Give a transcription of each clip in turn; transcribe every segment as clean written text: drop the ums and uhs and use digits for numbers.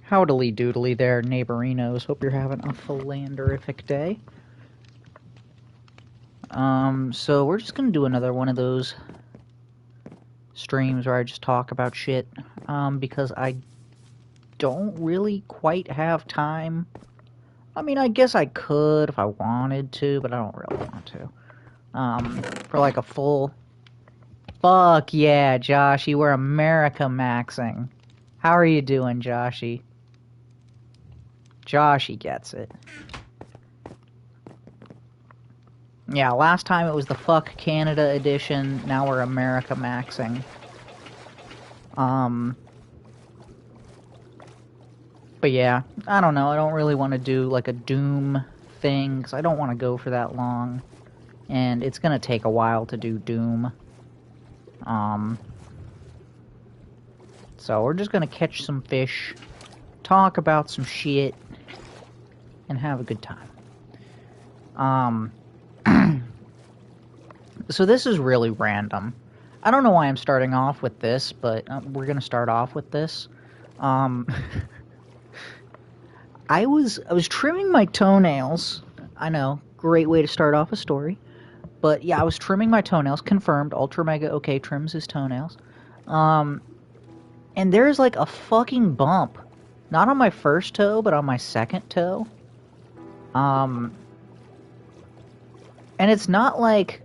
Howdily doodly there, neighborinos. Hope you're having a philanderific day. So we're just gonna do another one of those streams where I just talk about shit, because I don't really quite have time. I mean, I guess I could if I wanted to, but I don't really want to. For like a full... Fuck yeah, Joshy, we're America maxing. How are you doing, Joshy? Joshy gets it. Yeah, last time it was the Fuck Canada edition, now we're America maxing. But yeah, I don't know, I don't really want to do like a Doom thing, because I don't want to go for that long. And it's gonna take a while to do Doom. So we're just gonna catch some fish, talk about some shit, and have a good time. So this is really random. I don't know why I'm starting off with this, but we're gonna start off with this. I was trimming my toenails. I know, great way to start off a story. But yeah, I was trimming my toenails, confirmed, Ultra Mega OK trims his toenails. And there's like a fucking bump. Not on my first toe, but on my second toe. And it's not like...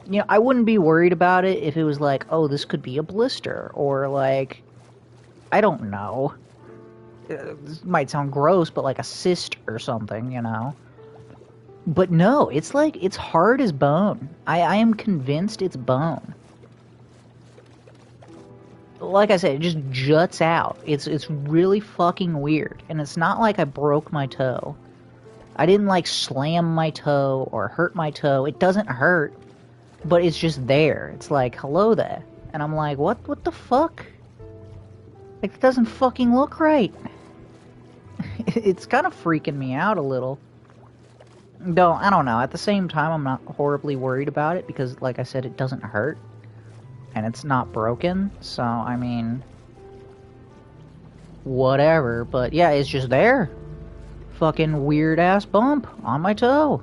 You know, I wouldn't be worried about it if it was like, oh, this could be a blister, or like, I don't know. This might sound gross, but like a cyst or something, you know? But no, it's like, it's hard as bone. I am convinced it's bone. Like I said, it just juts out. It's really fucking weird. And it's not like I broke my toe. I didn't like slam my toe or hurt my toe. It doesn't hurt. But it's just there. It's like, hello there. And I'm like, what the fuck? Like, it doesn't fucking look right. It's kind of freaking me out a little. Though, I don't know. At the same time, I'm not horribly worried about it because, like I said, it doesn't hurt. And it's not broken. So, I mean... whatever. But yeah, it's just there. Fucking weird-ass bump on my toe.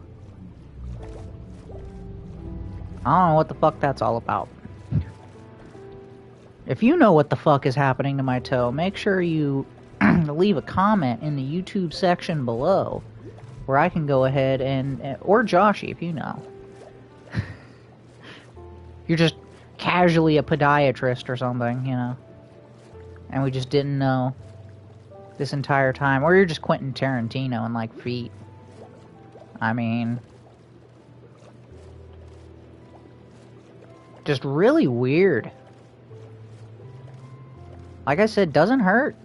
I don't know what the fuck that's all about. If you know what the fuck is happening to my toe, make sure you leave a comment in the YouTube section below, where I can go ahead and or Joshy, if you know. You're just casually a podiatrist or something, you know, and we just didn't know this entire time. Or you're just Quentin Tarantino and like feet. I mean... just really weird. Like I said, doesn't hurt.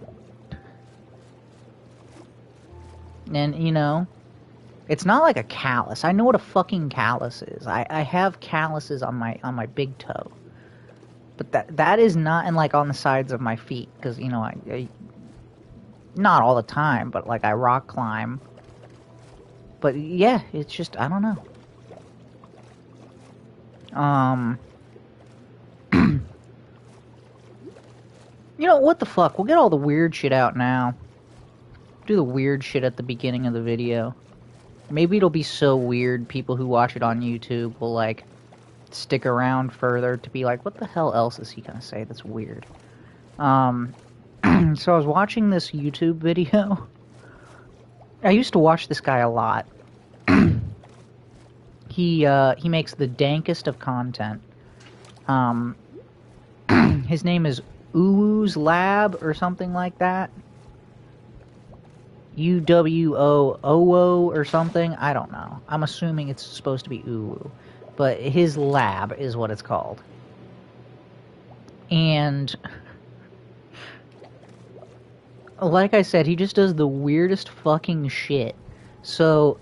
And, you know, it's not like a callus. I know what a fucking callus is. I have calluses on my big toe. But that is not, and like on the sides of my feet. Because, you know, I not all the time, but like I rock climb. But yeah, it's just, I don't know. You know, what the fuck? We'll get all the weird shit out now. Do the weird shit at the beginning of the video. Maybe it'll be so weird, people who watch it on YouTube will, like, stick around further to be like, what the hell else is he gonna say that's weird? So I was watching this YouTube video. I used to watch this guy a lot. He makes the dankest of content. His name is Uwoo's Lab or something like that. UWOOO or something. I don't know. I'm assuming it's supposed to be Uwoo, but his lab is what it's called. And like I said, he just does the weirdest fucking shit. So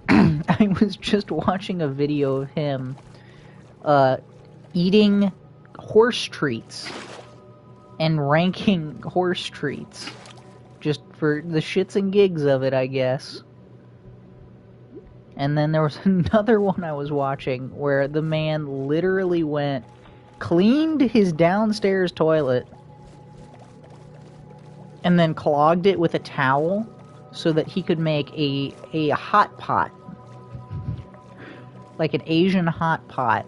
I was just watching a video of him eating horse treats and ranking horse treats just for the shits and gigs of it, I guess. And then there was another one I was watching where the man literally cleaned his downstairs toilet, and then clogged it with a towel so that he could make a hot pot, like an Asian hot pot,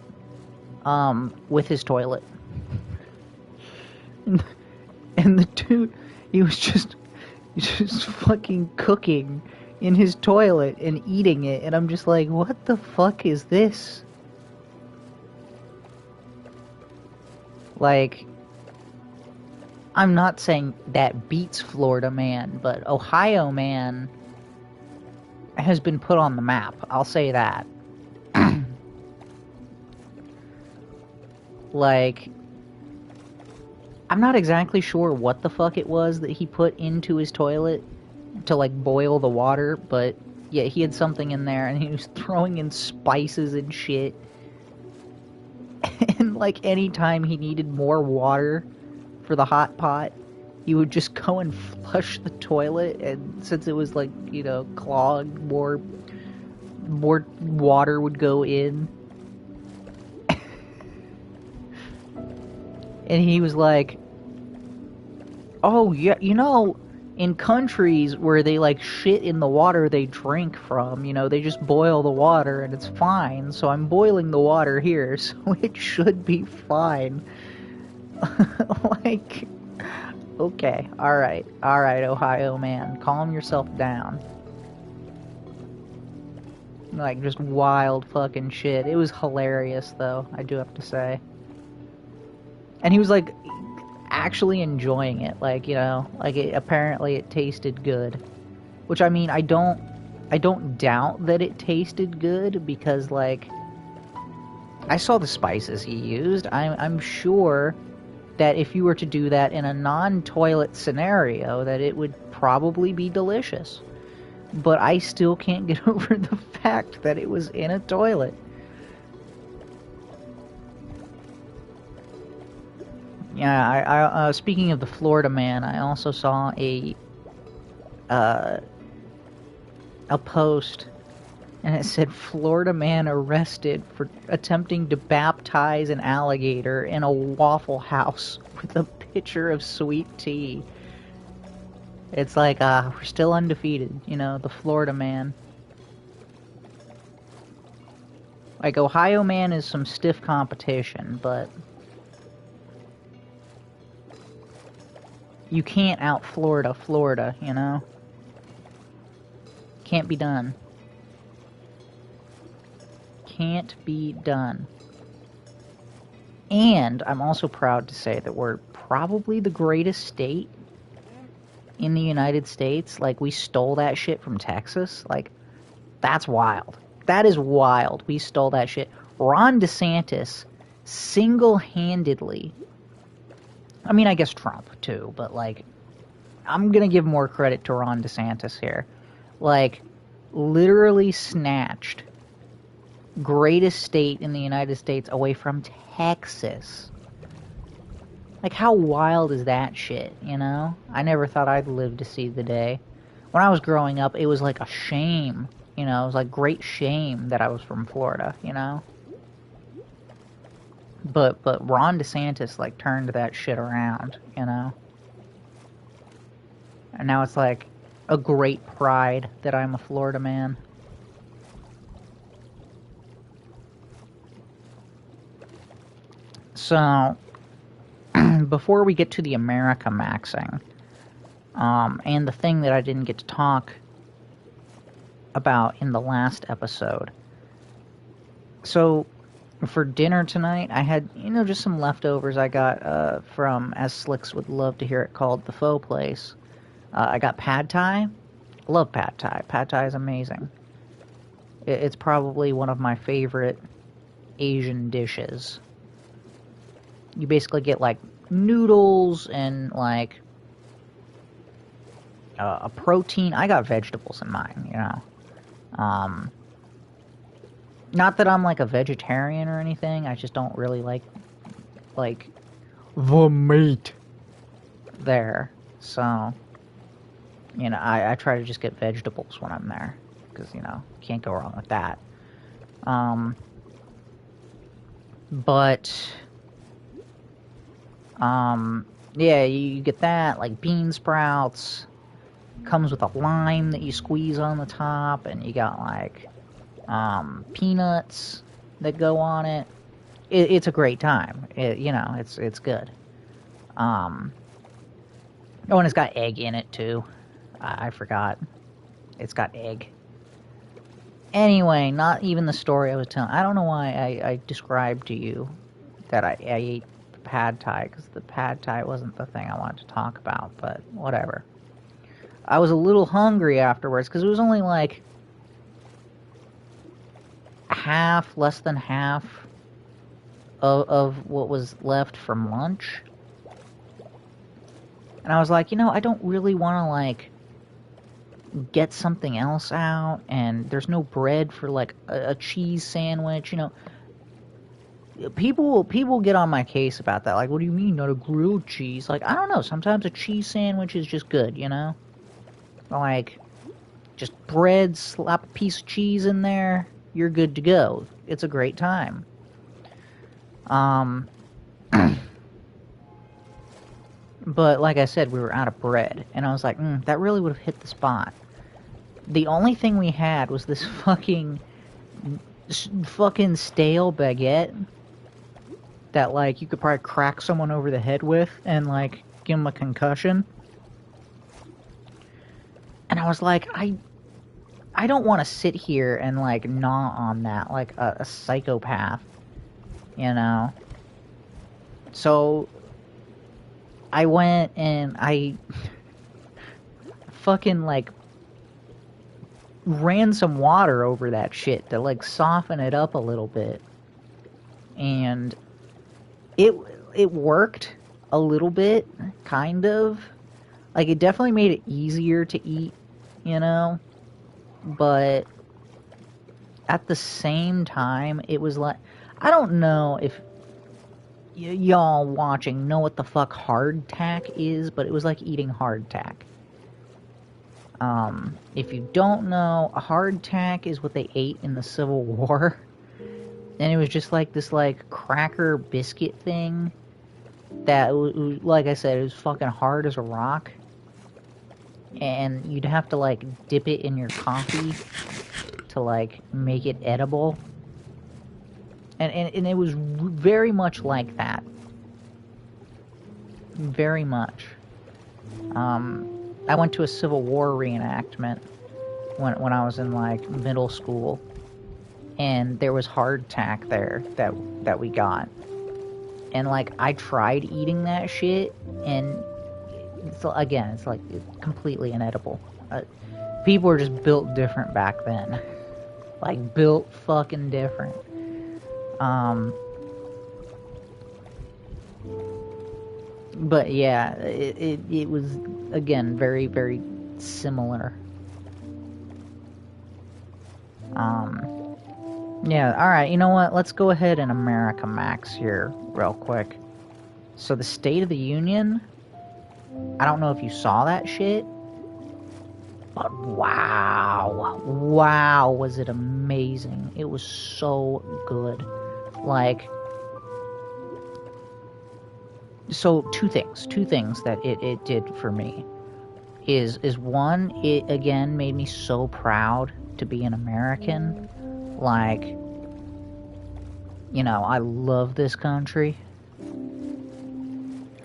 with his toilet. And the dude, he was just fucking cooking in his toilet and eating it, and I'm just like, what the fuck is this? Like, I'm not saying that beats Florida Man, but Ohio Man has been put on the map. I'll say that. Like, I'm not exactly sure what the fuck it was that he put into his toilet to, like, boil the water, but yeah, he had something in there, and he was throwing in spices and shit. And, like, anytime he needed more water for the hot pot, he would just go and flush the toilet, and since it was, like, you know, clogged, more water would go in. And he was like, oh, yeah, you know, in countries where they, like, shit in the water they drink from, you know, they just boil the water and it's fine, so I'm boiling the water here, so it should be fine. Like, okay, alright, Ohio Man, calm yourself down. Like, just wild fucking shit. It was hilarious, though, I do have to say. And he was, like, actually enjoying it, like, you know, like, apparently it tasted good. Which, I mean, I don't doubt that it tasted good, because, like, I saw the spices he used. I'm sure that if you were to do that in a non-toilet scenario, that it would probably be delicious. But I still can't get over the fact that it was in a toilet. Yeah, I speaking of the Florida Man, I also saw a post, and it said, Florida Man arrested for attempting to baptize an alligator in a Waffle House with a pitcher of sweet tea. It's like, we're still undefeated, you know, the Florida Man. Like, Ohio Man is some stiff competition, but you can't out Florida, you know? Can't be done. Can't be done. And I'm also proud to say that we're probably the greatest state in the United States. Like, we stole that shit from Texas. Like, that's wild. That is wild. We stole that shit. Ron DeSantis single-handedly, I mean, I guess Trump, too, but, like, I'm gonna give more credit to Ron DeSantis here. Like, literally snatched greatest state in the United States away from Texas. Like, how wild is that shit, you know? I never thought I'd live to see the day. When I was growing up, it was like a shame, you know? It was like great shame that I was from Florida, you know? But Ron DeSantis, like, turned that shit around, you know? And now it's like a great pride that I'm a Florida man. So, before we get to the America maxing, and the thing that I didn't get to talk about in the last episode. So, for dinner tonight, I had, you know, just some leftovers I got from, as Slicks would love to hear it called, the Pho Place. I got Pad Thai. I love Pad Thai. Pad Thai is amazing. It's probably one of my favorite Asian dishes. You basically get, like, noodles and, like, a protein. I got vegetables in mine, you know. Not that I'm, like, a vegetarian or anything. I just don't really like the meat there. So, you know, I try to just get vegetables when I'm there. Because, you know, can't go wrong with that. But Yeah, you get that, like bean sprouts. Comes with a lime that you squeeze on the top, and you got like peanuts that go on it. It's a great time. It's good. Oh, and it's got egg in it too. I forgot. It's got egg. Anyway, not even the story I was telling. I don't know why I described to you that I ate the pad thai, because the pad thai wasn't the thing I wanted to talk about, but whatever. I was a little hungry afterwards, because it was only like less than half of what was left from lunch. And I was like, I don't really want to, like, get something else out, and there's no bread for, like, a cheese sandwich, People get on my case about that. Like, what do you mean, not a grilled cheese? Like, I don't know. Sometimes a cheese sandwich is just good, Like, just bread, slap a piece of cheese in there, you're good to go. It's a great time. But like I said, we were out of bread, and I was like, that really would have hit the spot. The only thing we had was this fucking stale baguette that, like, you could probably crack someone over the head with and, like, give them a concussion. And I was like, I don't want to sit here and, like, gnaw on that like a psychopath, So I went and I fucking, like, ran some water over that shit to, like, soften it up a little bit. And it worked a little bit, kind of. Like, it definitely made it easier to eat, But at the same time, it was like, I don't know if y'all watching know what the fuck hardtack is, but it was like eating hardtack. If you don't know, a hardtack is what they ate in the Civil War. And it was just like this, like, cracker biscuit thing that, like I said, it was fucking hard as a rock. And you'd have to, like, dip it in your coffee to, like, make it edible. And it was very much like that. Very much. I went to a Civil War reenactment when I was in, like, middle school. And there was hardtack there that we got. And, like, I tried eating that shit, and it's like completely inedible. People were just built different back then. Like, built fucking different. But yeah, it was, again, very, very similar. Yeah, alright, you know what? Let's go ahead and America Max here real quick. So the State of the Union, I don't know if you saw that shit, but wow, was it amazing. It was so good. Like, so two things that it did for me is one, it again made me so proud to be an American. Like, I love this country.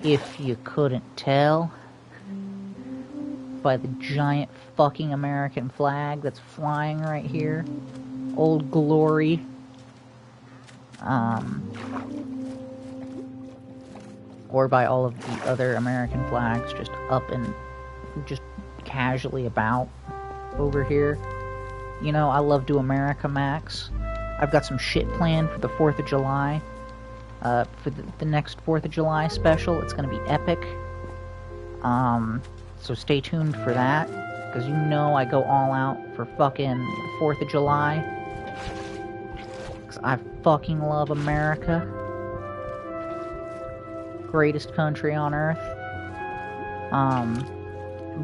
If you couldn't tell by the giant fucking American flag that's flying right here. Old Glory. Or by all of the other American flags just up and just casually about over here. I love to America Max. I've got some shit planned for the 4th of July. For the next 4th of July special. It's going to be epic. So stay tuned for that. Because I go all out for fucking 4th of July. Because I fucking love America. Greatest country on earth.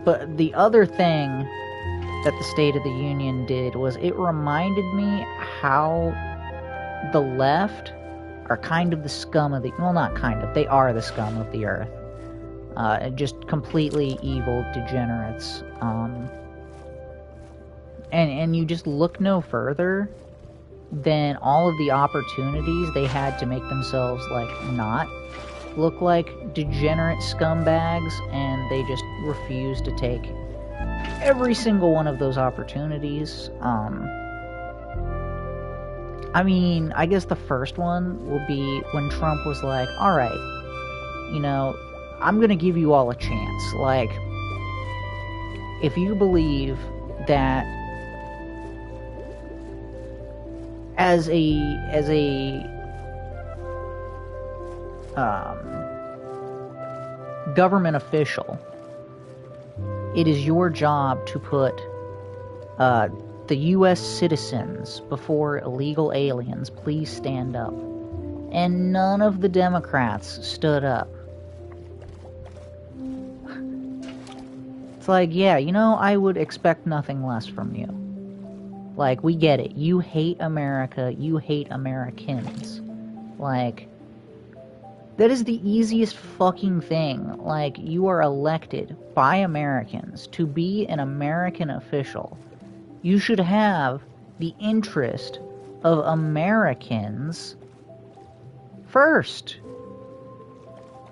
But the other thing that the State of the Union did was it reminded me how the left are kind of the scum of the... Well, not kind of. They are the scum of the earth. Just completely evil degenerates. And you just look no further than all of the opportunities they had to make themselves, like, not look like degenerate scumbags, and they just refuse to take every single one of those opportunities. I mean, I guess the first one will be when Trump was like, alright, you know, I'm gonna give you all a chance. Like, if you believe that as a government official, it is your job to put the U.S. citizens before illegal aliens. Please stand up. And none of the Democrats stood up. It's like, yeah, you know, I would expect nothing less from you. Like, we get it. You hate America. You hate Americans. Like, that is the easiest fucking thing. Like, you are elected by Americans to be an American official. You should have the interest of Americans first.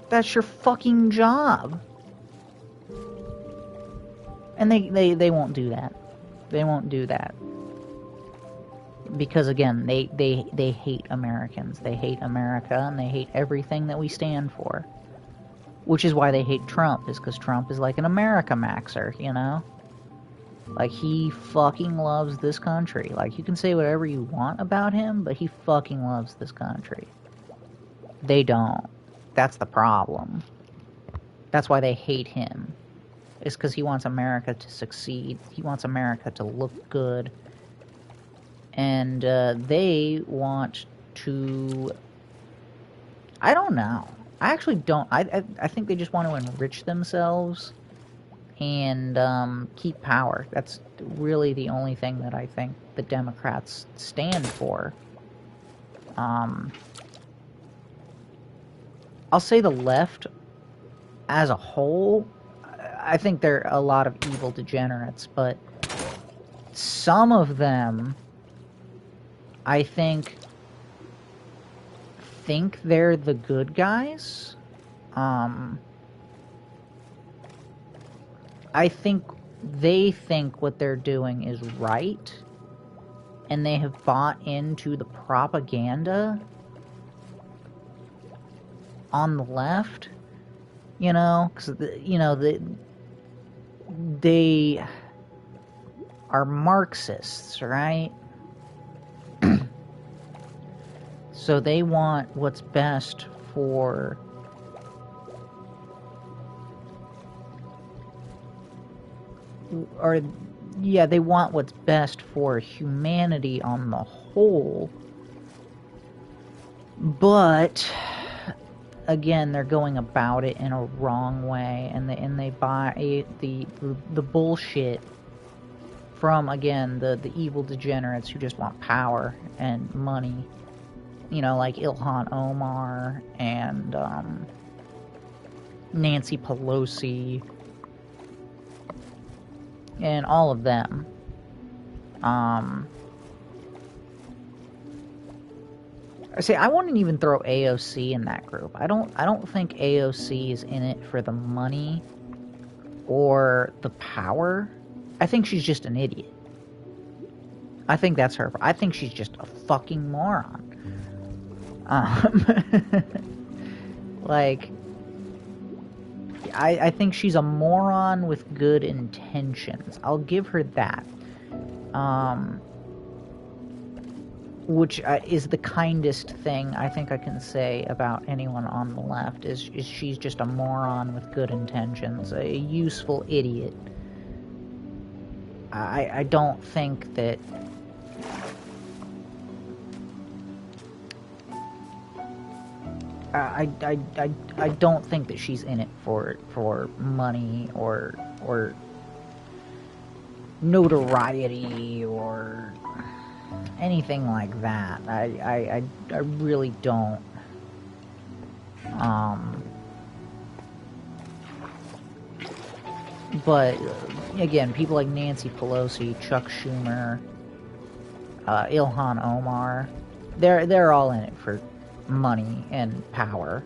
That's your fucking job. And they won't do that. They won't do that. Because, again, they hate Americans. They hate America, and they hate everything that we stand for. Which is why they hate Trump, is because Trump is like an America maxer, you know? Like, he fucking loves this country. Like, you can say whatever you want about him, but he fucking loves this country. They don't. That's the problem. That's why they hate him. It's because he wants America to succeed. He wants America to look good. And they want to... I don't know. I actually don't. I think they just want to enrich themselves and keep power. That's really the only thing that I think the Democrats stand for. I'll say the left as a whole, I think they're a lot of evil degenerates, but some of them, I think they're the good guys. I think they think what they're doing is right, and they have bought into the propaganda on the left, you know, because, you know, they are Marxists, right? So they want what's best for they want what's best for humanity on the whole. But again, they're going about it in a wrong way, and they buy the bullshit from, again, the evil degenerates who just want power and money. You know, like Ilhan Omar and Nancy Pelosi and all of them. I wouldn't even throw AOC in that group. I don't think AOC is in it for the money or the power. I think she's just an idiot. I think that's her. I think she's just a fucking moron. Like, I think she's a moron with good intentions. I'll give her that. Which is the kindest thing I think I can say about anyone on the left, is she's just a moron with good intentions, a useful idiot. I don't think that... I don't think that she's in it for money or notoriety or anything like that. I really don't. But again, people like Nancy Pelosi, Chuck Schumer, Ilhan Omar, they're all in it for money and power.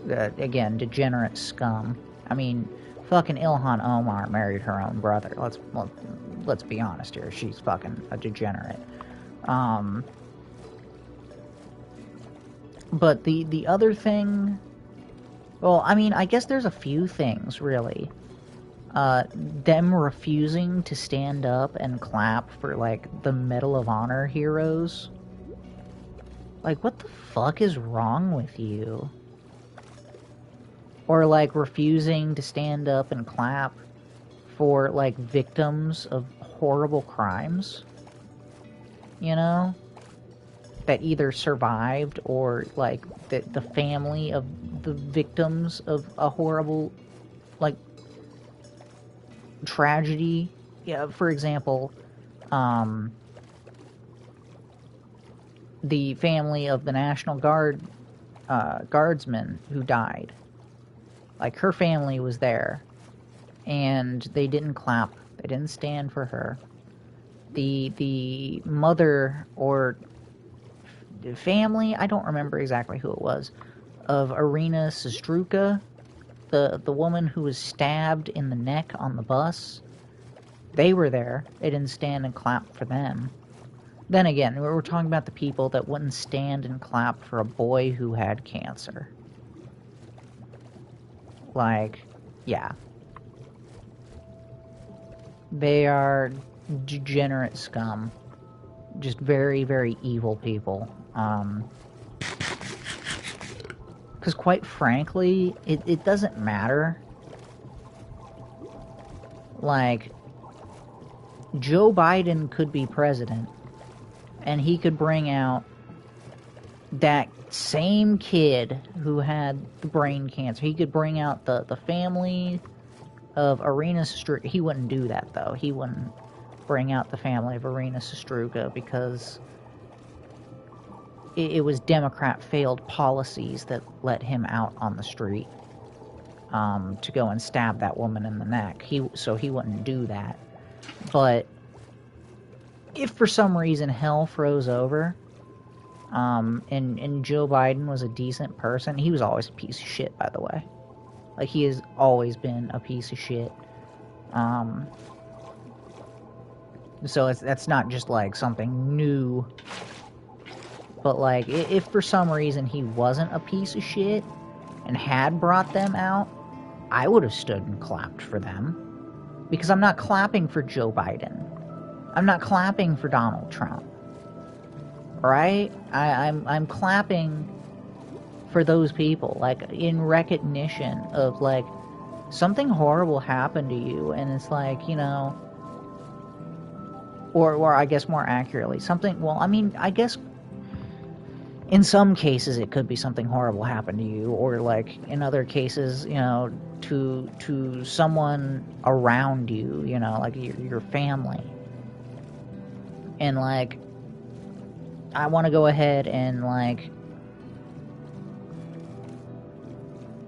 Again, degenerate scum. I mean, fucking Ilhan Omar married her own brother. Let's be honest here. She's fucking a degenerate. But the other thing, well, I mean, I guess there's a few things really. Them refusing to stand up and clap for like the Medal of Honor heroes. Like, what the fuck is wrong with you? Or like refusing to stand up and clap for like victims of horrible crimes, you know, that either survived or like the family of the victims of a horrible like tragedy. Yeah, for example, the family of the National Guard guardsman who died. Like, her family was there, and they didn't clap. They didn't stand for her. The mother or family, I don't remember exactly who it was, of Irina Sestruka, the woman who was stabbed in the neck on the bus, they were there. They didn't stand and clap for them. Then again, we're talking about the people that wouldn't stand and clap for a boy who had cancer. Like, yeah. They are degenerate scum. Just very, very evil people. Because quite frankly, it doesn't matter. Like, Joe Biden could be president, and he could bring out that same kid who had the brain cancer. He could bring out the family of Irina Sestruka. He wouldn't do that, though. He wouldn't bring out the family of Irina Sestruka because it was Democrat failed policies that let him out on the street to go and stab that woman in the neck. So he wouldn't do that. But if for some reason hell froze over, and Joe Biden was a decent person, he was always a piece of shit, by the way. Like, he has always been a piece of shit. So that's not just like something new. But like, if for some reason he wasn't a piece of shit and had brought them out, I would have stood and clapped for them. Because I'm not clapping for Joe Biden. I'm not clapping for Donald Trump. Right? I'm clapping for those people, like, in recognition of, like, something horrible happened to you, and it's like, you know, or I guess more accurately, something, well, I mean, I guess in some cases it could be something horrible happened to you, or like in other cases, you know, to someone around you, you know, like your family. And like, I want to go ahead and like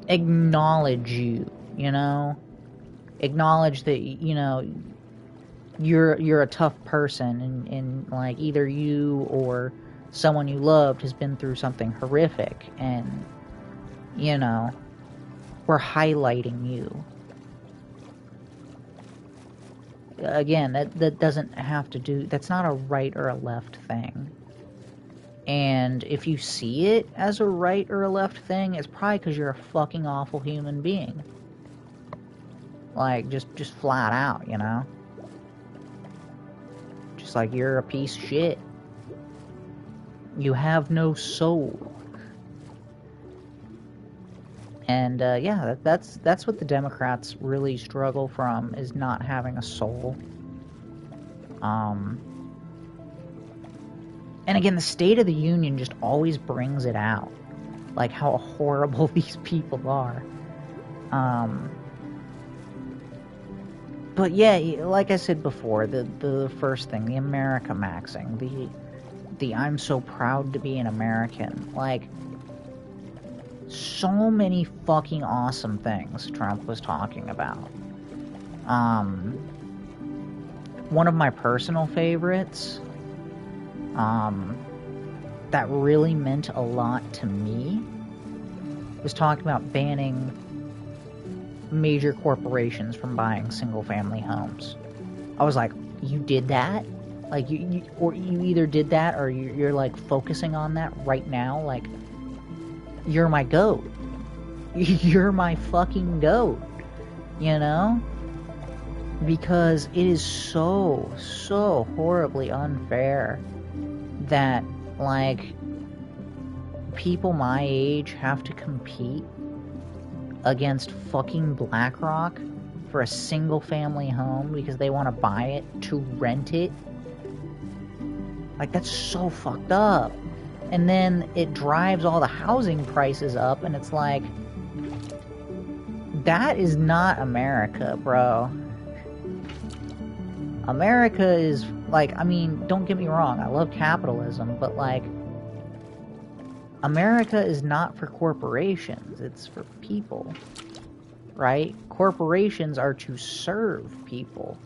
acknowledge you, you know, acknowledge that, you know, you're a tough person, and like either you or someone you loved has been through something horrific, and, you know, we're highlighting you. Again, that doesn't have to do, that's not a right or a left thing. And if you see it as a right or a left thing, it's probably because you're a fucking awful human being. Like, just flat out, you know? Just like, you're a piece of shit. You have no soul. And, yeah, that's what the Democrats really struggle from, is not having a soul. And again, the State of the Union just always brings it out. Like, how horrible these people are. But yeah, like I said before, the first thing, the America maxing, the I'm so proud to be an American. Like, So many fucking awesome things Trump was talking about. One of my personal favorites, that really meant a lot to me, was talking about banning major corporations from buying single-family homes. I was like, you did that? Like, you either did that or you're like focusing on that right now. Like, you're my goat. You're my fucking goat. You know? Because it is so horribly unfair that, like, people my age have to compete against fucking BlackRock for a single family home because they want to buy it to rent it. Like, that's so fucked up. And then it drives all the housing prices up, and it's like, that is not America, bro. America is, like, I mean, don't get me wrong, I love capitalism, but, like, America is not for corporations, it's for people, right? Corporations are to serve people.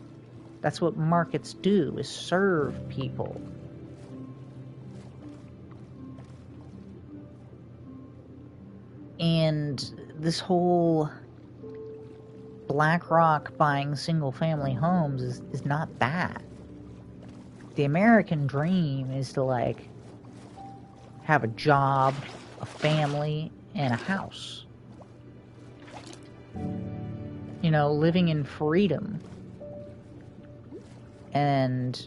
That's what markets do, is serve people. And this whole BlackRock buying single-family homes is not that. The American dream is to, like, have a job, a family, and a house. You know, living in freedom. And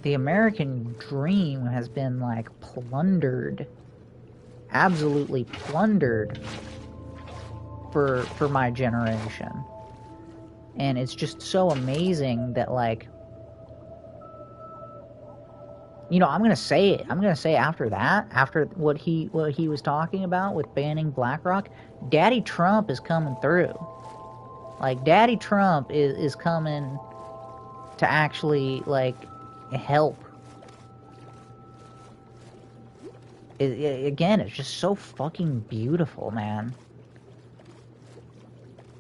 the American dream has been, like, plundered, absolutely plundered for my generation. And it's just so amazing that, like, you know, I'm gonna say it. I'm gonna say after that, after what he was talking about with banning BlackRock, Daddy Trump is coming through. Like, Daddy Trump is coming to actually, like, help. Again, it's just so fucking beautiful, man.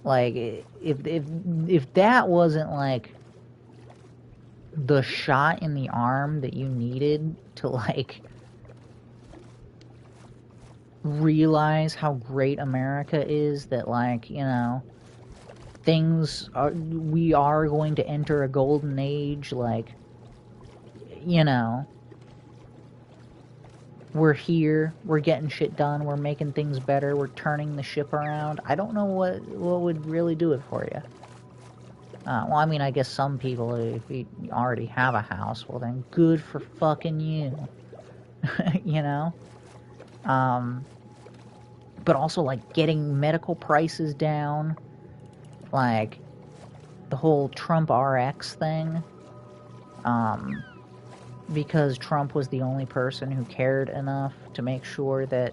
Like, if that wasn't, like, the shot in the arm that you needed to, like, realize how great America is, that, like, you know, we are going to enter a golden age, like, you know, we're here, we're getting shit done, we're making things better, we're turning the ship around. I don't know what would really do it for you. Well, I mean, I guess some people, if you already have a house, well then, good for fucking you. You know? But also, like, getting medical prices down, like, the whole Trump RX thing, because Trump was the only person who cared enough to make sure that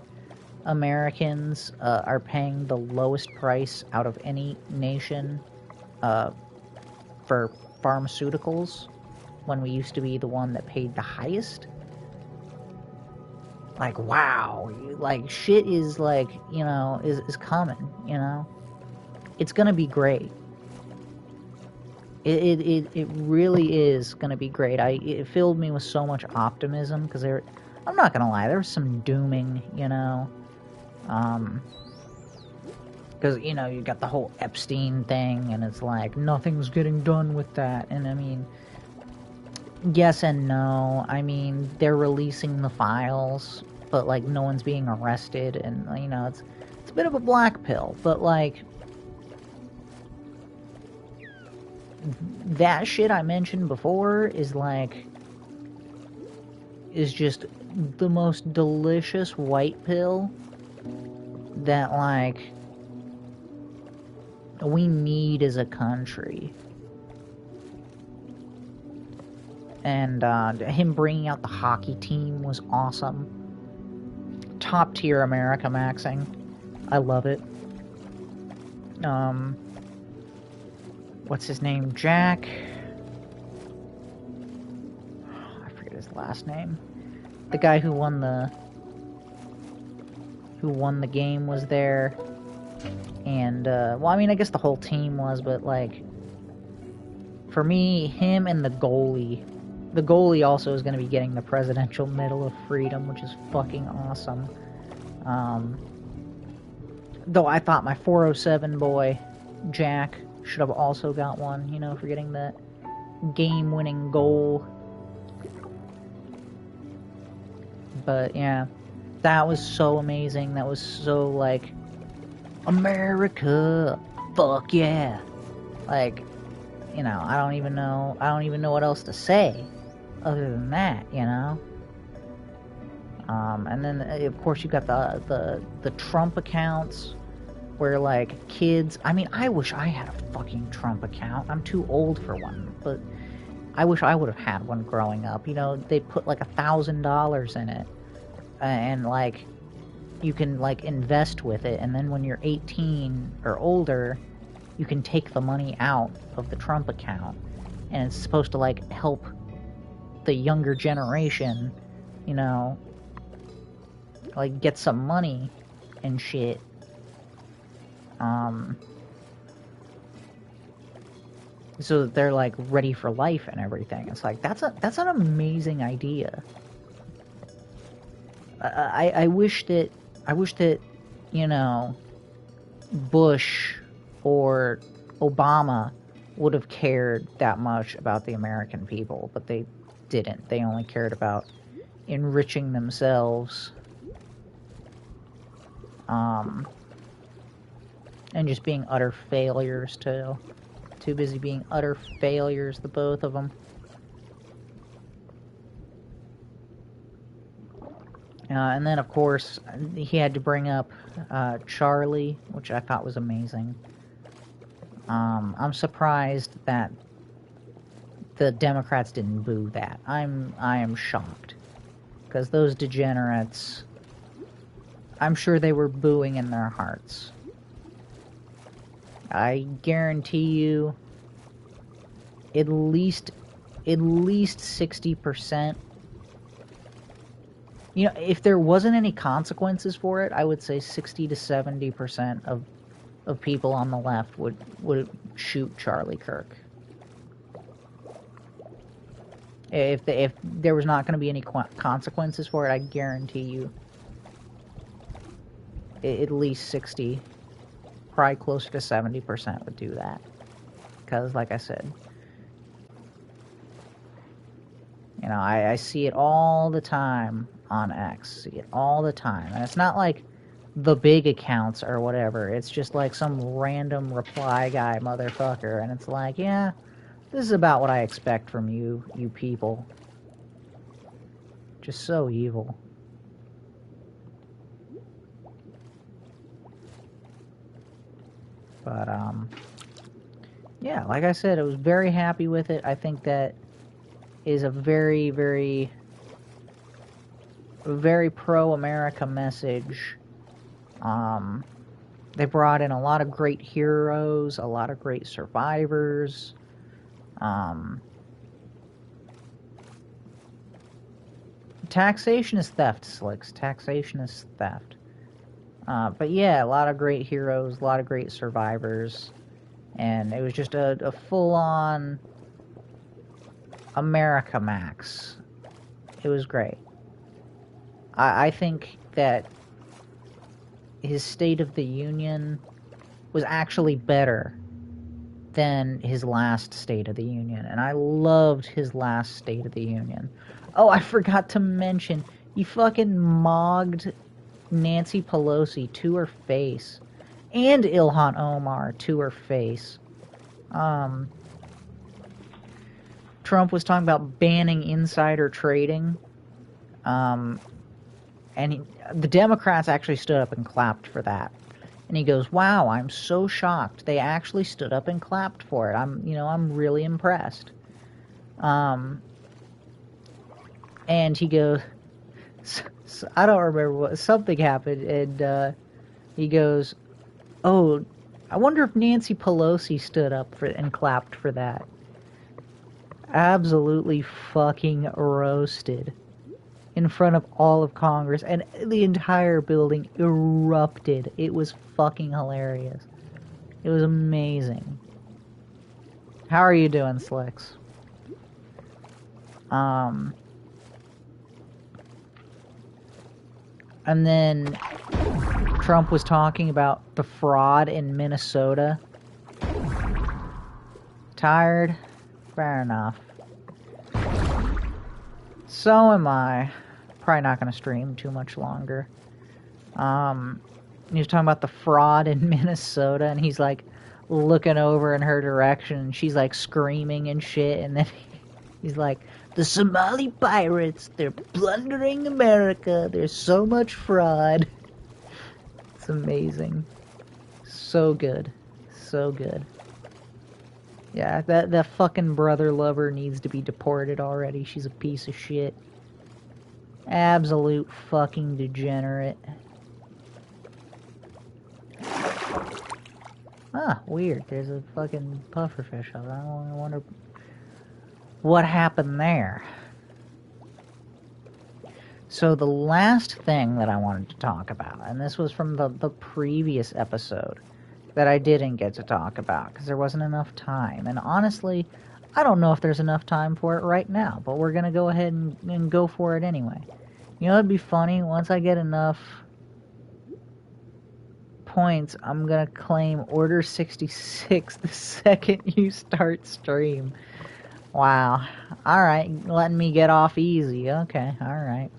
Americans are paying the lowest price out of any nation for pharmaceuticals, when we used to be the one that paid the highest. Like, wow, like, shit is, like, you know, is coming, you know? It's gonna be great. It really is gonna be great. It filled me with so much optimism, because I'm not gonna lie, there was some dooming, you know? Because, you know, you got the whole Epstein thing, and it's like, nothing's getting done with that. And, I mean, yes and no. I mean, they're releasing the files, but, like, no one's being arrested, and, you know, it's a bit of a black pill. But, like, that shit I mentioned before is, like, is just the most delicious white pill that, like, we need as a country. And him bringing out the hockey team was awesome. Top tier America maxing. I love it. What's his name? Jack? I forget his last name. The guy who won who won the game was there. And, well, I mean, I guess the whole team was, but, like, for me, him and the goalie also is going to be getting the Presidential Medal of Freedom, which is fucking awesome. Though I thought my 407 boy, Jack, should have also got one, you know, for getting the game-winning goal. But, yeah, that was so amazing. That was so, like, America, fuck yeah. Like, you know, I don't even know what else to say other than that, you know. And then of course you got the Trump accounts where, like, kids, I mean, I wish I had a fucking Trump account. I'm too old for one, but I wish I would have had one growing up. You know, they put like $1,000 in it, and, like, you can, like, invest with it, and then when you're 18 or older, you can take the money out of the Trump account, and it's supposed to, like, help the younger generation, you know, like, get some money and shit. So that they're, like, ready for life and everything. It's like, that's an amazing idea. I wish that, you know, Bush or Obama would have cared that much about the American people, but they didn't. They only cared about enriching themselves, and just being utter failures, too. Too busy being utter failures, the both of them. And then, of course, he had to bring up Charlie, which I thought was amazing. I'm surprised that the Democrats didn't boo that. I am shocked, because those degenerates, I'm sure they were booing in their hearts. I guarantee you, at least 60%. You know, if there wasn't any consequences for it, I would say 60 to 70% of people on the left would shoot Charlie Kirk. If there was not going to be any consequences for it, I guarantee you at least 60, probably closer to 70% would do that. Because, like I said, you know, I see it all the time on X. See it all the time. And it's not like the big accounts or whatever. It's just like some random reply guy motherfucker. And it's like, yeah, this is about what I expect from you people. Just so evil. But, yeah, like I said, I was very happy with it. I think that is a very, very, very pro-America message. They brought in a lot of great heroes, a lot of great survivors. Taxation is theft, Slicks. Taxation is theft. But yeah, a lot of great heroes, a lot of great survivors. And it was just a full-on America Max. It was great. I think that his State of the Union was actually better than his last State of the Union. And I loved his last State of the Union. Oh, I forgot to mention, he fucking mogged Nancy Pelosi to her face. And Ilhan Omar to her face. Trump was talking about banning insider trading. And the Democrats actually stood up and clapped for that. And he goes, wow, I'm so shocked. They actually stood up and clapped for it. I'm really impressed. And he goes, I don't remember what, something happened, and he goes, oh, I wonder if Nancy Pelosi stood up for and clapped for that. Absolutely fucking roasted. in front of all of Congress, and the entire building erupted. It was fucking hilarious. It was amazing. How are you doing, Slicks? And then Trump was talking about the fraud in Minnesota. Tired? Fair enough. So am I. Probably not going to stream too much longer. He was talking about the fraud in Minnesota, and he's like looking over in her direction, and she's like screaming and shit, and then he's like, the Somali pirates, they're plundering America, there's so much fraud. It's amazing. So good. So good. Yeah, that fucking brother lover needs to be deported already. She's a piece of shit. Absolute fucking degenerate. Ah, weird. There's a fucking pufferfish. I wonder what happened there. So the last thing that I wanted to talk about, and this was from the previous episode that I didn't get to talk about because there wasn't enough time. And honestly, I don't know if there's enough time for it right now, but we're going to go ahead and go for it anyway. You know, it'd be funny, once I get enough points, I'm going to claim Order 66 the second you start stream. Wow. Alright, letting me get off easy. Okay, alright.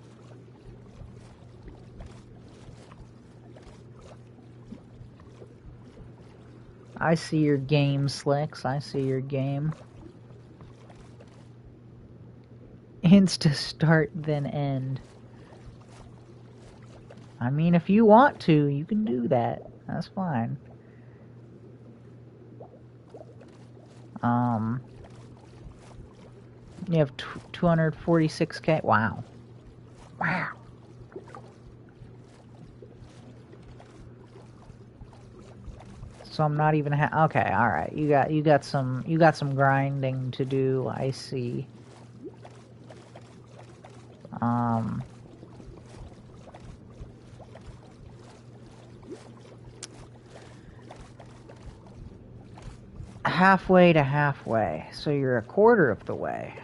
I see your game, Slicks. I see your game. Insta start, then end. I mean, if you want to, you can do that. That's fine. You have 246k. Wow. Wow. So I'm not even okay, all right. You got some grinding to do. I see. Halfway to halfway. So you're a quarter of the way.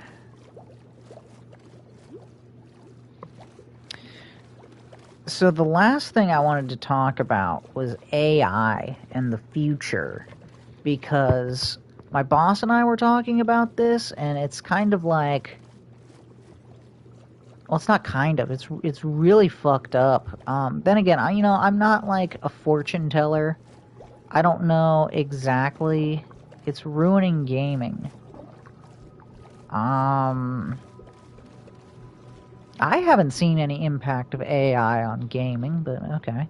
So the last thing I wanted to talk about was AI and the future, because my boss and I were talking about this, and it's kind of like, well, it's not kind of, it's really fucked up. Then again, I'm not like a fortune teller. I don't know exactly. It's ruining gaming. I haven't seen any impact of AI on gaming, but okay.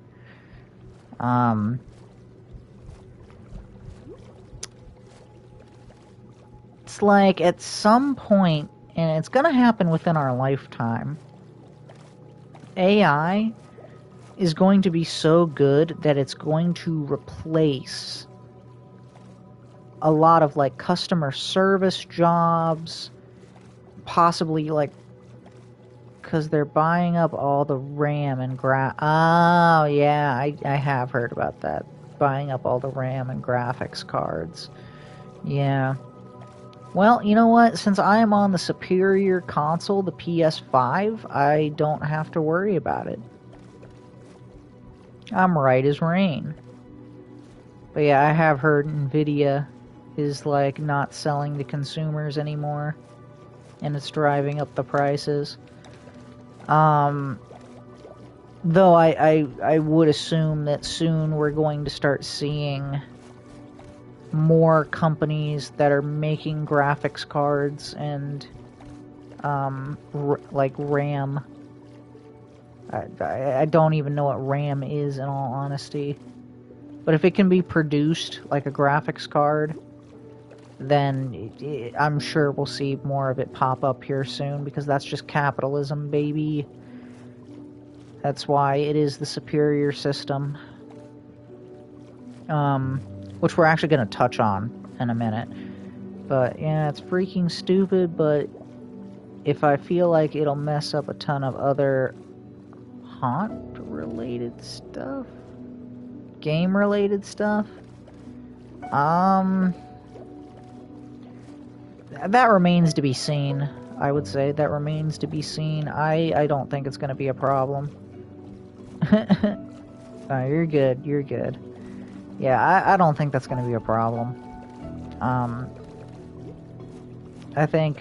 It's like at some point, and it's gonna happen within our lifetime, AI is going to be so good that it's going to replace a lot of like customer service jobs, possibly like, because they're buying up all the RAM and oh yeah, I have heard about that, buying up all the RAM and graphics cards. Yeah. Well, you know what, since I am on the superior console, the PS5, I don't have to worry about it. I'm right as rain. But yeah, I have heard Nvidia is like not selling to consumers anymore, and it's driving up the prices. Though I would assume that soon we're going to start seeing more companies that are making graphics cards and like RAM. I don't even know what RAM is, in all honesty. But if it can be produced like a graphics card, then I'm sure we'll see more of it pop up here soon, because that's just capitalism, baby. That's why it is the superior system. Which we're actually going to touch on in a minute. But yeah, it's freaking stupid, but if I feel like it'll mess up a ton of other haunt-related stuff, game-related stuff, that remains to be seen. I would say that remains to be seen. I don't think it's going to be a problem. No, you're good. You're good. Yeah, I don't think that's going to be a problem. I think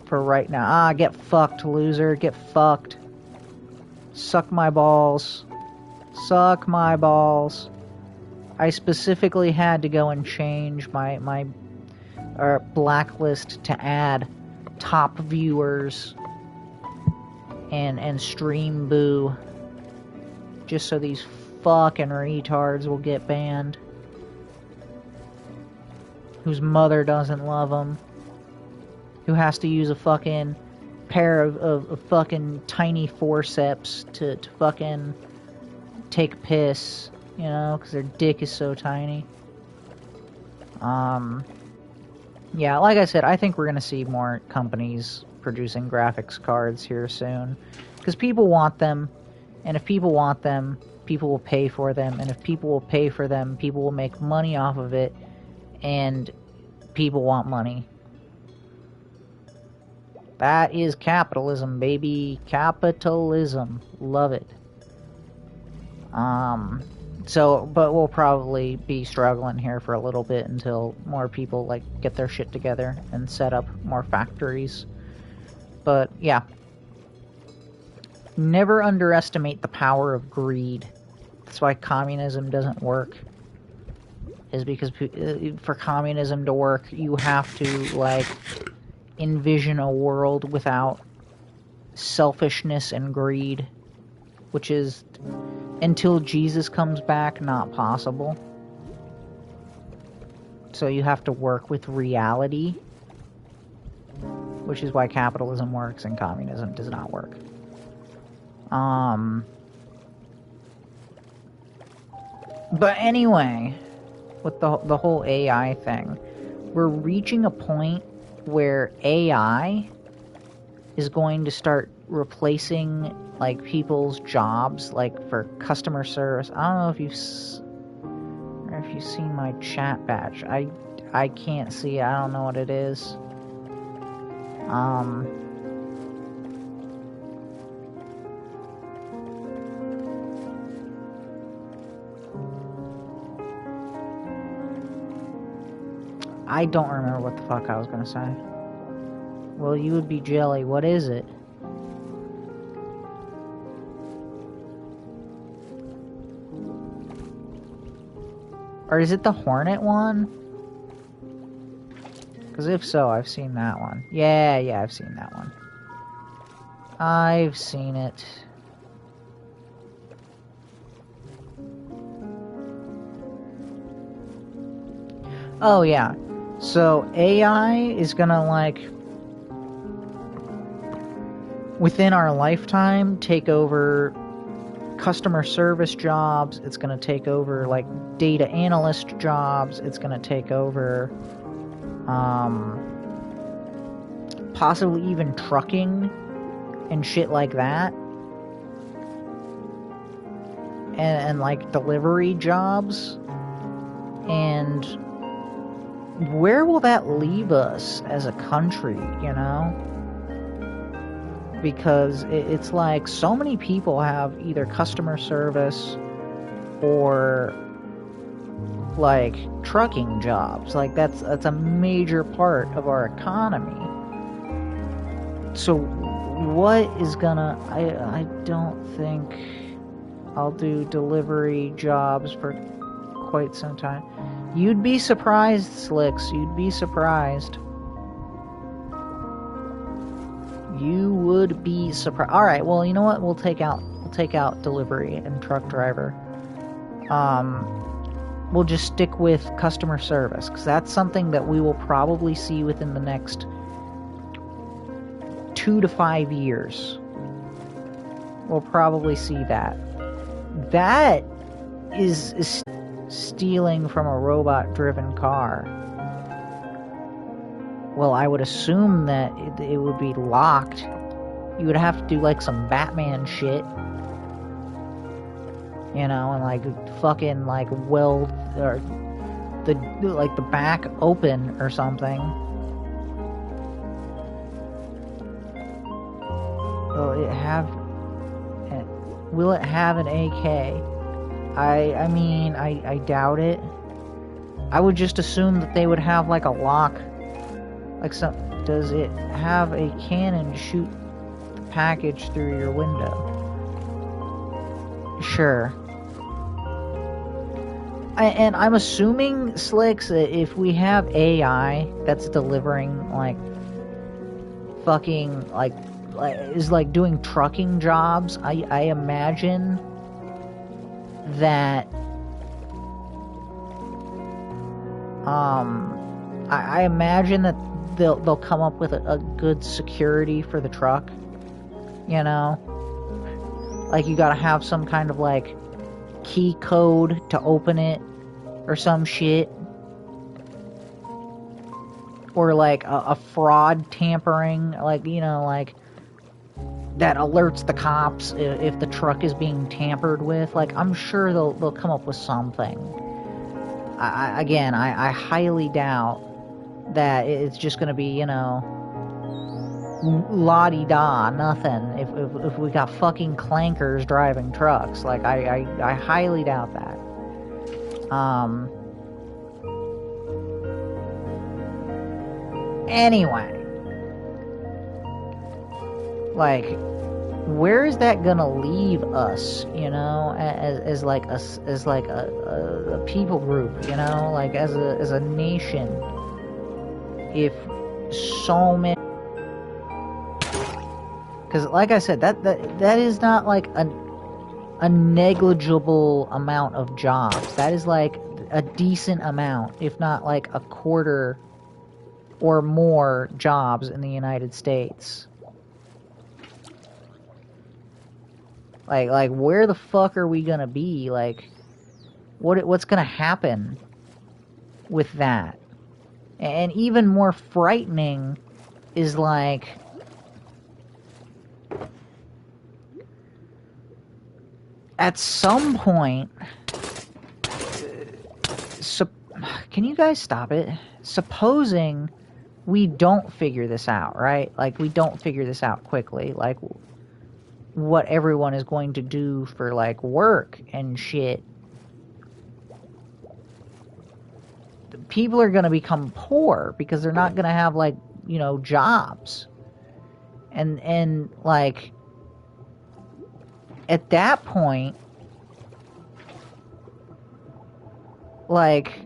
for right now... get fucked, loser. Get fucked. Suck my balls. Suck my balls. I specifically had to go and change my blacklist to add top viewers and stream boo, just so these fucking retards will get banned, whose mother doesn't love them, who has to use a fucking pair of fucking tiny forceps to fucking take a piss, you know, because their dick is so tiny. Yeah, like I said, I think we're going to see more companies producing graphics cards here soon. Because people want them, and if people want them, people will pay for them, and if people will pay for them, people will make money off of it, and people want money. That is capitalism, baby. Capitalism. Love it. But we'll probably be struggling here for a little bit until more people, like, get their shit together and set up more factories. But, yeah. Never underestimate the power of greed. That's why communism doesn't work. Is because for communism to work, you have to, like, envision a world without selfishness and greed. Which is... until Jesus comes back, not possible. So you have to work with reality, which is why capitalism works and communism does not work. But anyway, with the whole AI thing, we're reaching a point where AI is going to start replacing, like, people's jobs, like, for customer service. I don't know if you've seen my chat badge. I can't see it. I don't know what it is. I don't remember what the fuck I was gonna say. Well, you would be jelly. What is it? Or is it the Hornet one? Because if so, I've seen that one. Yeah, I've seen that one. I've seen it. Oh, yeah. So, AI is gonna, like, within our lifetime, take over customer service jobs. It's going to take over, like, data analyst jobs. It's going to take over possibly even trucking and shit like that, and like delivery jobs. And where will that leave us as a country, you know? Because it's like so many people have either customer service or, like, trucking jobs. Like, that's a major part of our economy. So what is gonna... I don't think I'll do delivery jobs for quite some time. You'd be surprised, Slicks. You'd be surprised. You would be surprised. Alright, well, you know what? We'll take out delivery and truck driver. We'll just stick with customer service, because that's something that we will probably see within the next 2 to 5 years. We'll probably see that. That is stealing from a robot-driven car. Well, I would assume that it would be locked. You would have to do like some Batman shit. You know, and like fucking like weld or the back open or something. Will it have an AK? I mean, I doubt it. I would just assume that they would have like a lock. Like does it have a cannon to shoot the package through your window? Sure. And I'm assuming, Slicks, that if we have AI that's delivering like fucking like is like doing trucking jobs, I imagine that I imagine that they'll come up with a good security for the truck, you know? Like you gotta have some kind of like key code to open it or some shit. Or like a fraud tampering, like, you know, like that alerts the cops if the truck is being tampered with. Like, I'm sure they'll come up with something. I highly doubt that it's just gonna be, you know, la-di-da, nothing. If we got fucking clankers driving trucks, like, I highly doubt that. Anyway. Like, where is that gonna leave us, you know, as like a people group, you know, like as a nation, if so many, because like I said, that is not like a negligible amount of jobs. That is like a decent amount, if not like a quarter or more jobs in the United States. Like, where the fuck are we gonna be? Like, what's gonna happen with that? And even more frightening is like, at some point, can you guys stop it? Supposing we don't figure this out, right? Like, we don't figure this out quickly, like what everyone is going to do for like work and shit. People are going to become poor because they're not going to have like, you know, jobs. And like at that point, like,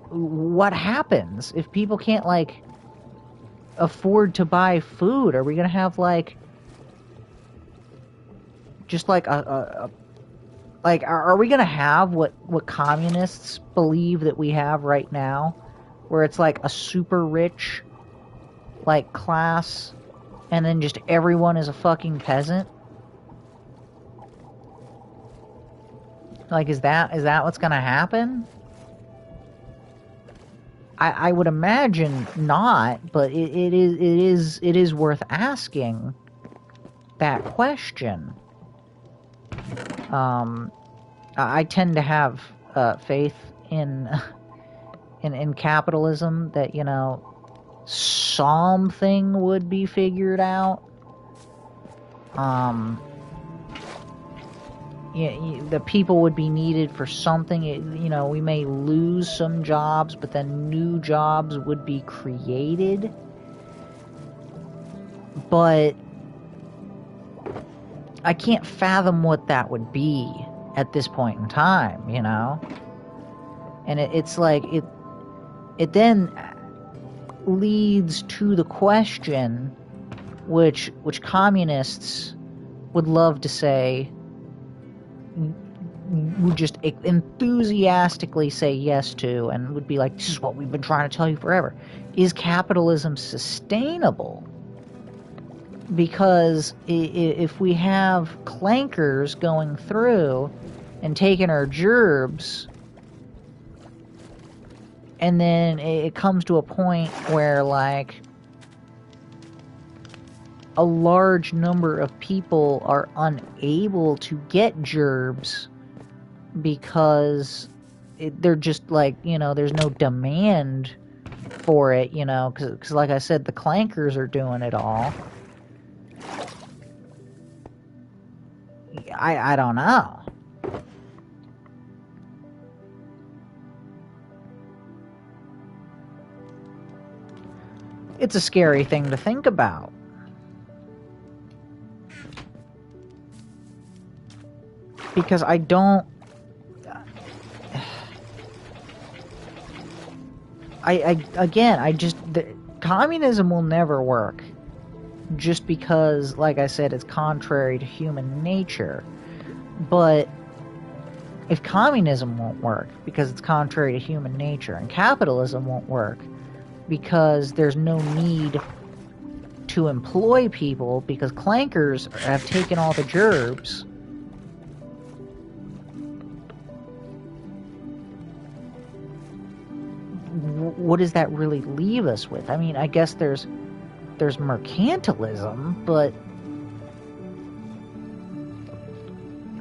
what happens if people can't like afford to buy food? Are we gonna have like just like like are we gonna have what communists believe that we have right now, where it's like a super rich like class and then just everyone is a fucking peasant? Like, is that what's gonna happen? I would imagine not, but it is worth asking that question. I tend to have faith in capitalism, that, you know, something would be figured out. The people would be needed for something. You know, we may lose some jobs, but then new jobs would be created. But I can't fathom what that would be at this point in time, you know? And it's like, it then leads to the question, which communists would love to say, would just enthusiastically say yes to, and would be like, this is what we've been trying to tell you forever. Is capitalism sustainable? Because if we have clankers going through and taking our gerbs And then it comes to a point where, like, a large number of people are unable to get gerbs because they're just like, you know, there's no demand for it, you know, because like I said, the clankers are doing it all. I don't know. It's a scary thing to think about. Because I don't... communism will never work. Just because, like I said, it's contrary to human nature. But if communism won't work because it's contrary to human nature, and capitalism won't work because there's no need to employ people because clankers have taken all the gerbs, what does that really leave us with? I mean, I guess there's mercantilism, but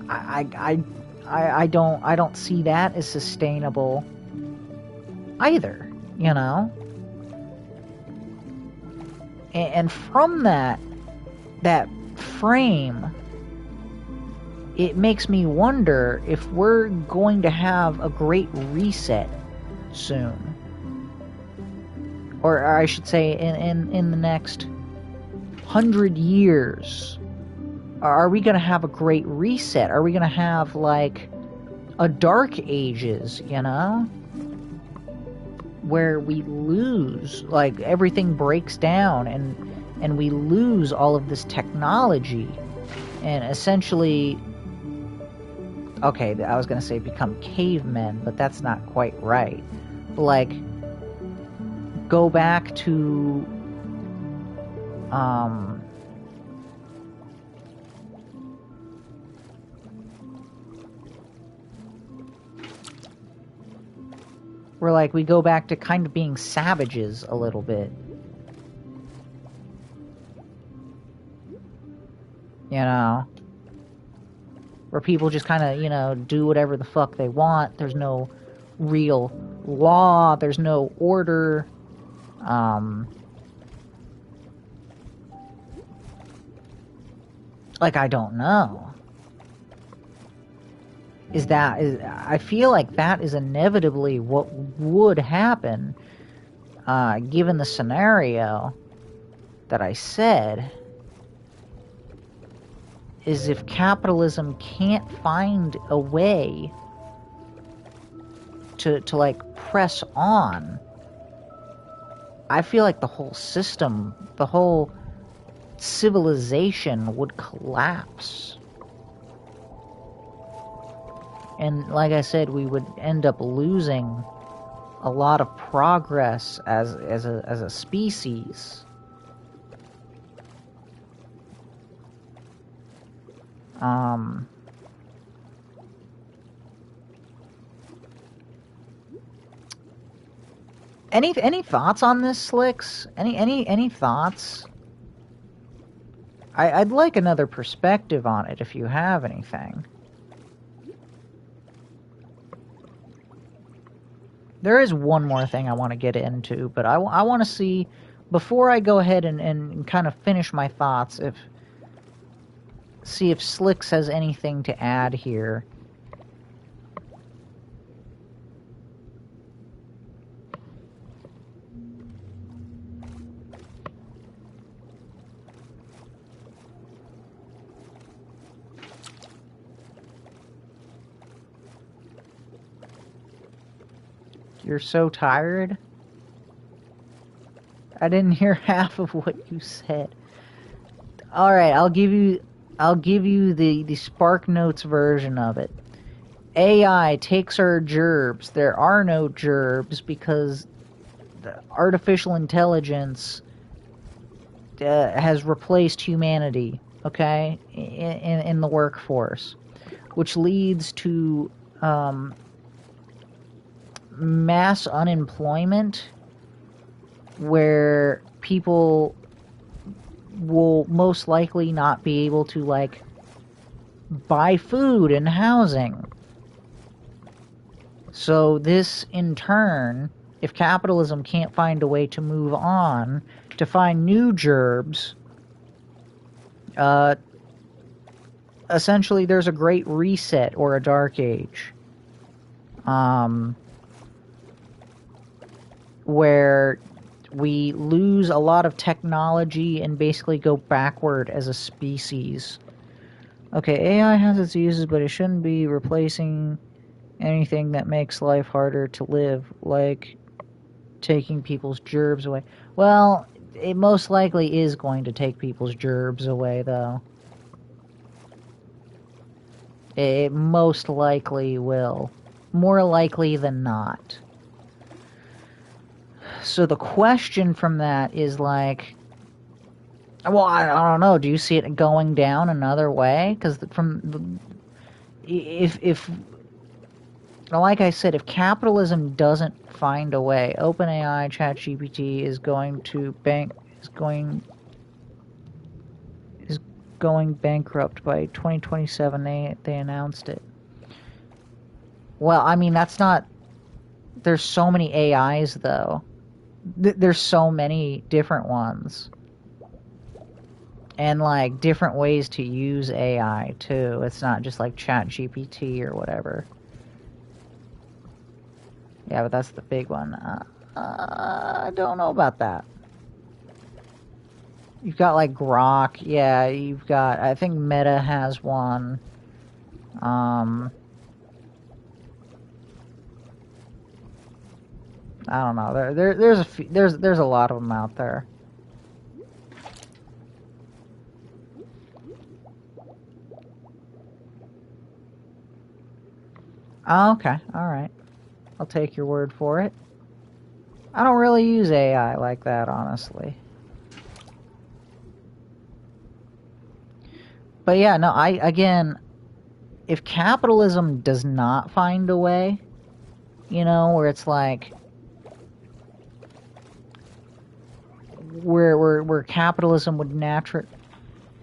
I don't see that as sustainable either, you know? And from that frame, it makes me wonder if we're going to have a great reset soon. Or I should say in the next 100 years. Are we going to have a great reset? Are we going to have, like, a dark ages, you know? Where we lose, like, everything breaks down and we lose all of this technology. And essentially, okay, I was going to say become cavemen, but that's not quite right. But, like, go back to where, like, we go back to kind of being savages a little bit. You know? Where people just kind of, you know, do whatever the fuck they want. There's no real law. There's no order. Like, I don't know. I feel like that is inevitably what would happen, given the scenario that I said, is if capitalism can't find a way to like, press on, I feel like the whole system, the whole civilization would collapse. And like I said, we would end up losing a lot of progress as a species. Any thoughts on this, Slicks? Any thoughts? I'd like another perspective on it if you have anything. There is one more thing I want to get into, but I want to see, before I go ahead and kind of finish my thoughts, see if Slicks has anything to add here. You're so tired? I didn't hear half of what you said. Alright, I'll give you the Spark Notes version of it. AI takes our gerbs. There are no gerbs because the artificial intelligence has replaced humanity, okay, in the workforce, which leads to mass unemployment where people will most likely not be able to, like, buy food and housing. So this, in turn, if capitalism can't find a way to move on, to find new gerbs, essentially there's a great reset or a dark age. Where we lose a lot of technology and basically go backward as a species. Okay, AI has its uses, but it shouldn't be replacing anything that makes life harder to live, like taking people's gerbs away. Well, it most likely is going to take people's gerbs away, though. It most likely will. More likely than not. So the question from that is like, well, I don't know. Do you see it going down another way? Because if like I said, if capitalism doesn't find a way, OpenAI, ChatGPT is going bankrupt by 2027. They announced it. Well, I mean, that's not. There's so many AIs though. There's so many different ones. And, like, different ways to use AI, too. It's not just, like, ChatGPT or whatever. Yeah, but that's the big one. I don't know about that. You've got, like, Grok. Yeah, you've got... I think Meta has one. I don't know. There's a lot of them out there. Oh, okay. Alright. I'll take your word for it. I don't really use AI like that, honestly. But yeah, no, again, if capitalism does not find a way, you know, where it's like, where capitalism would naturally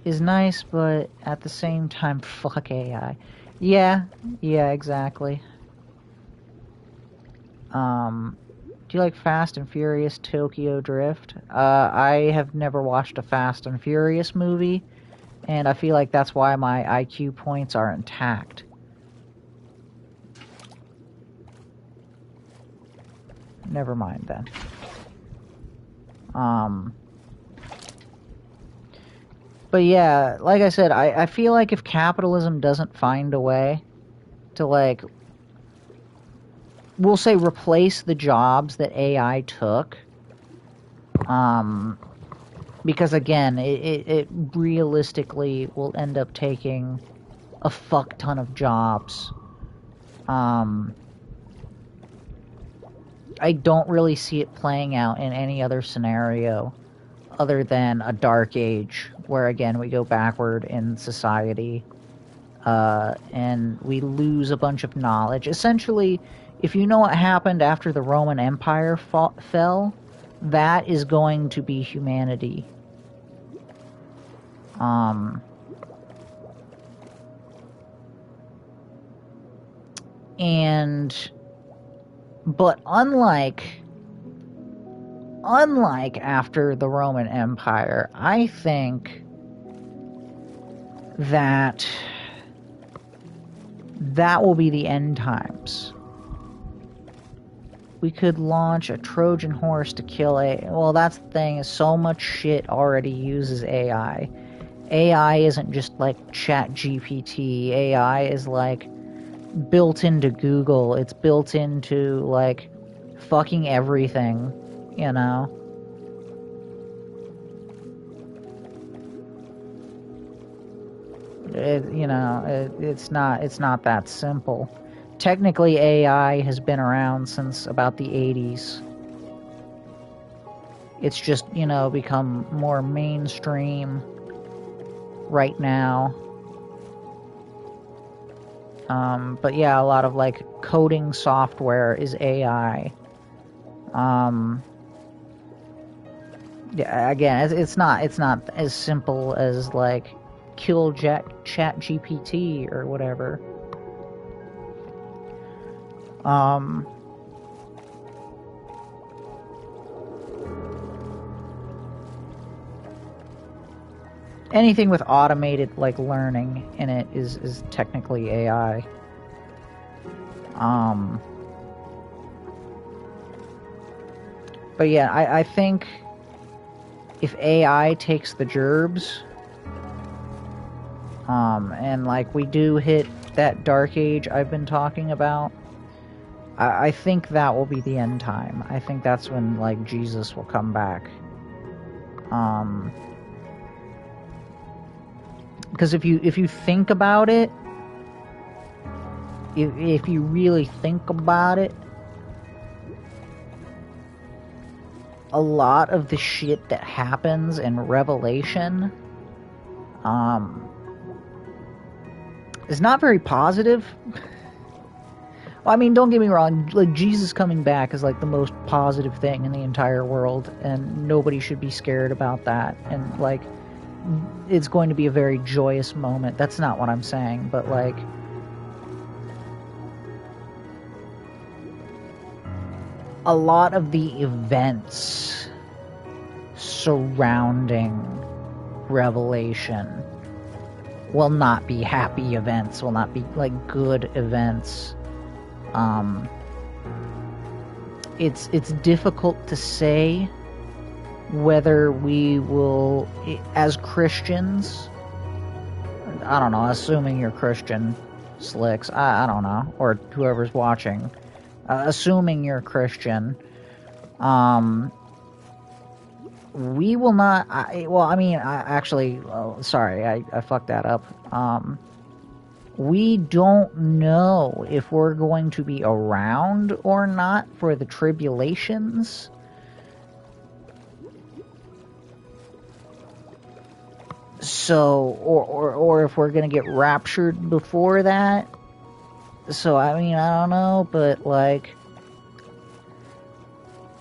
is nice, but at the same time, fuck AI. Yeah, exactly. Do you like Fast and Furious Tokyo Drift? I have never watched a Fast and Furious movie, and I feel like that's why my IQ points are intact. Never mind then. But yeah, like I said, I feel like if capitalism doesn't find a way to, like, we'll say replace the jobs that AI took, because again, it realistically will end up taking a fuck ton of jobs. I don't really see it playing out in any other scenario other than a dark age, where again we go backward in society, and we lose a bunch of knowledge. Essentially, if you know what happened after the Roman Empire fell, that is going to be humanity. But unlike after the Roman Empire, I think that will be the end times. We could launch a Trojan horse to kill well, that's the thing, is so much shit already uses AI. AI isn't just like ChatGPT. AI is like built into Google. It's built into, like, fucking everything, you know? It's not that simple. Technically, AI has been around since about the 80s. It's just, become more mainstream right now. But yeah, a lot of like coding software is AI. Yeah, again, it's not as simple as like kill Chat GPT or whatever. Anything with automated like learning in it is technically AI. But yeah, I think if AI takes the gerbs, and like we do hit that dark age I've been talking about, I think that will be the end time. I think that's when like Jesus will come back. Because if you think about it, if you really think about it, a lot of the shit that happens in Revelation is not very positive. Well, I mean, don't get me wrong, like Jesus coming back is like the most positive thing in the entire world, and nobody should be scared about that, and like it's going to be a very joyous moment. That's not what I'm saying, but like a lot of the events surrounding Revelation will not be happy events, will not be like good events. It's difficult to say whether we will, as Christians, I don't know, assuming you're Christian, Slicks, I don't know, or whoever's watching, assuming you're Christian, we will not, sorry, I fucked that up. We don't know if we're going to be around or not for the tribulations. So, or if we're going to get raptured before that. So, I mean, I don't know, but like,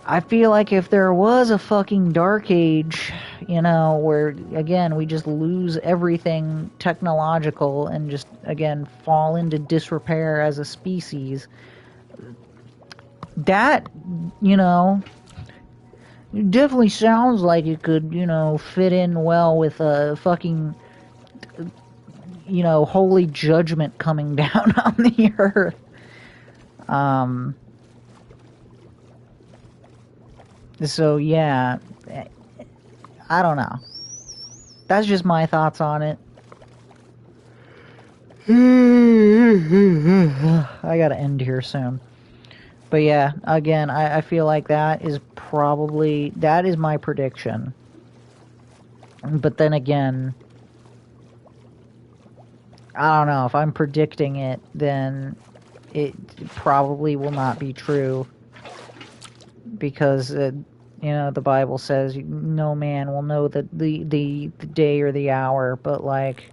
I feel like if there was a fucking dark age, you know, where, again, we just lose everything technological and just, again, fall into disrepair as a species, that, you know, definitely sounds like it could, you know, fit in well with a fucking, you know, holy judgment coming down on the earth. So, yeah, I don't know. That's just my thoughts on it. I gotta end here soon. But yeah, again, I feel like that is my prediction. But then again, I don't know. If I'm predicting it, then it probably will not be true. Because, you know, the Bible says no man will know the day or the hour. But, like,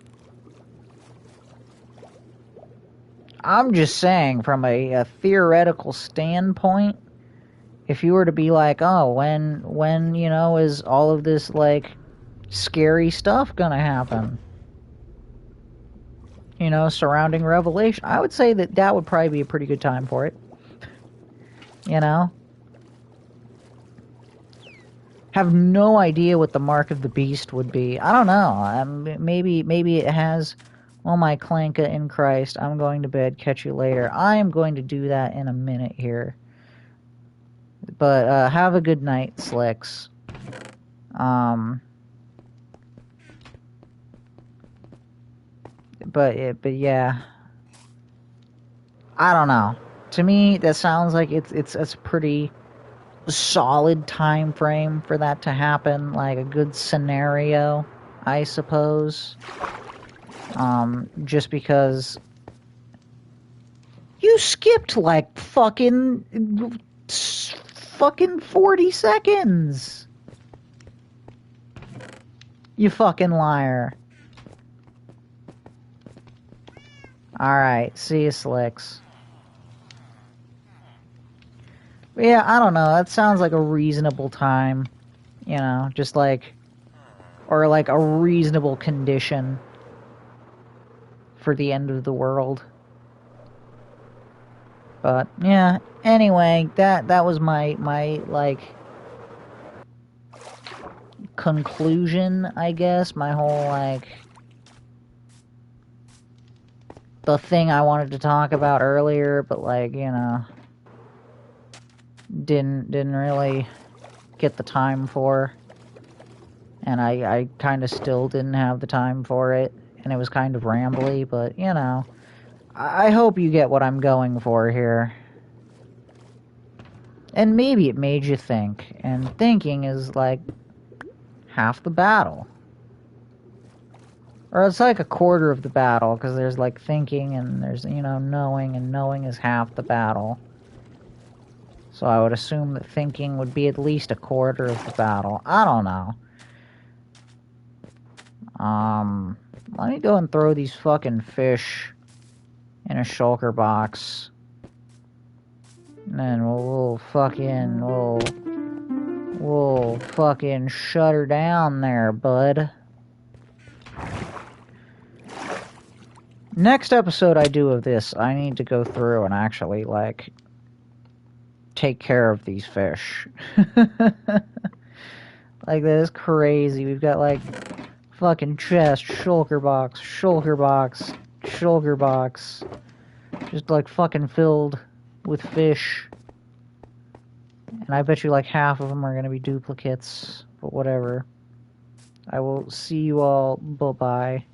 I'm just saying, from a theoretical standpoint, if you were to be like, oh, when, you know, is all of this, like, scary stuff gonna happen? You know, surrounding Revelation, I would say that would probably be a pretty good time for it. You know? Have no idea what the mark of the beast would be. I don't know. Maybe it has, oh my Clanka in Christ, I'm going to bed, catch you later. I am going to do that in a minute here. But have a good night, Slicks. But yeah, I don't know. To me, that sounds like it's a pretty solid time frame for that to happen, like a good scenario, I suppose. Just because you skipped like fucking 40 seconds. You fucking liar. Alright, see you, Slicks. But yeah, I don't know. That sounds like a reasonable time. You know, just like... Or like a reasonable condition for the end of the world. But, yeah, anyway, that was my like... conclusion, I guess. My whole, like... the thing I wanted to talk about earlier, but, like, you know... Didn't really get the time for. And I kind of still didn't have the time for it. And it was kind of rambly, but, you know... I hope you get what I'm going for here. And maybe it made you think. And thinking is, like, half the battle. Or it's like a quarter of the battle, because there's, like, thinking and there's, you know, knowing, and knowing is half the battle. So I would assume that thinking would be at least a quarter of the battle. I don't know. Let me go and throw these fucking fish in a shulker box. And then we'll fucking shut her down there, bud. Next episode I do of this, I need to go through and actually, like, take care of these fish. Like, that is crazy. We've got, like, fucking chest, shulker box, shulker box, shulker box. Just, like, fucking filled with fish. And I bet you, like, half of them are gonna be duplicates. But whatever. I will see you all. Bye-bye.